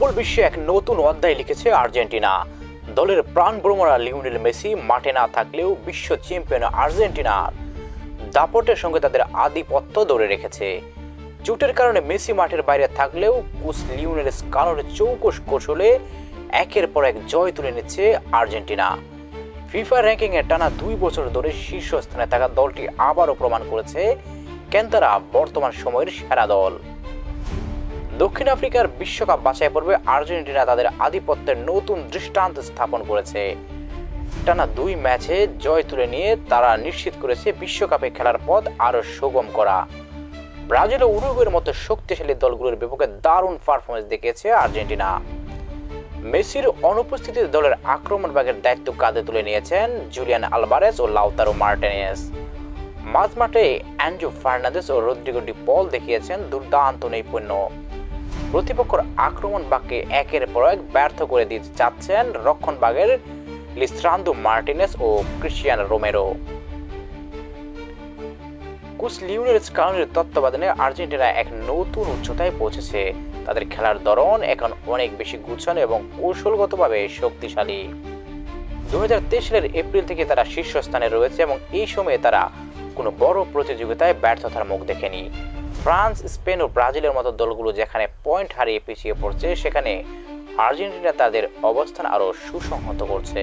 Football বিশ্বে এক নতুন অধ্যায় লিখেছে আর্জেন্টিনা। দলের প্রাণভ্রমরা লিওনেল মেসি মাঠে না থাকলেও বিশ্ব চ্যাম্পিয়ন আর্জেন্টিনা দাপটের সঙ্গে তাদের আধিপত্য ধরে রেখেছে। চোটের কারণে মেসি মাঠের বাইরে থাকলেও কোচ লিওনেল স্কালোনির চৌকস কৌশলে একের পর এক জয় তুলে নিচ্ছে আর্জেন্টিনা। ফিফা র্যাঙ্কিংয়ে টানা 2 বছর ধরে শীর্ষস্থানে থাকা দলটি আবারও প্রমাণ করেছে কেন তারা বর্তমান সময়ের সেরা দল। দক্ষিণ আফ্রিকার বিশ্বকাপ বাছাই পর্বে আর্জেন্টিনা তাদের আধিপত্যের নতুন দৃষ্টান্ত স্থাপন করেছে। টানা 2 ম্যাচে জয় তুলে নিয়ে তারা নিশ্চিত করেছে বিশ্বকাপে খেলার পথ আরও সুগম করা। ব্রাজিল ও উরুগুয়ের মতো শক্তিশালী দলগুলোর বিপক্ষে দারুণ পারফরমেন্স দেখিয়েছে আর্জেন্টিনা। মেসির অনুপস্থিতিতে দলের আক্রমণ ভাগের দায়িত্ব কাঁধে তুলে নিয়েছেন জুলিয়ান আলভারেজ ও লাউতারো মার্টিনেজ। মাঝমাঠে অ্যান্ড্রু ফার্নান্দেজ ও রদ্রিগো ডি পল দেখিয়েছেন দুর্দান্ত নৈপুণ্য। প্রতিপক্ষের আক্রমণ ভাগকে একের পর এক ব্যর্থ করে দিতে চাচ্ছেন রক্ষণ ভাগের লিসান্দ্রো মার্টিনেজ ও ক্রিস্টিয়ানো রোমেরো। কোচ লিওনেল স্কালোনির তত্ত্বাবধানে আর্জেন্টিনা এক নতুন উচ্চতায় পৌঁছেছে। তাদের খেলার ধরন এখন অনেক বেশি গুছানো এবং কৌশলগতভাবে শক্তিশালী। 2023 সালের এপ্রিল থেকে তারা শীর্ষস্থানে রয়েছে এবং এই সময়ে তারা কোনো বড় প্রতিযোগিতায় ব্যর্থতার মুখ দেখেনি। ফ্রান্স, স্পেন ও ব্রাজিলের মতো দলগুলো যেখানে পয়েন্ট হারিয়ে পিছিয়ে পড়ছে, সেখানে আর্জেন্টিনা তাদের অবস্থান আরও সুসংহত করছে।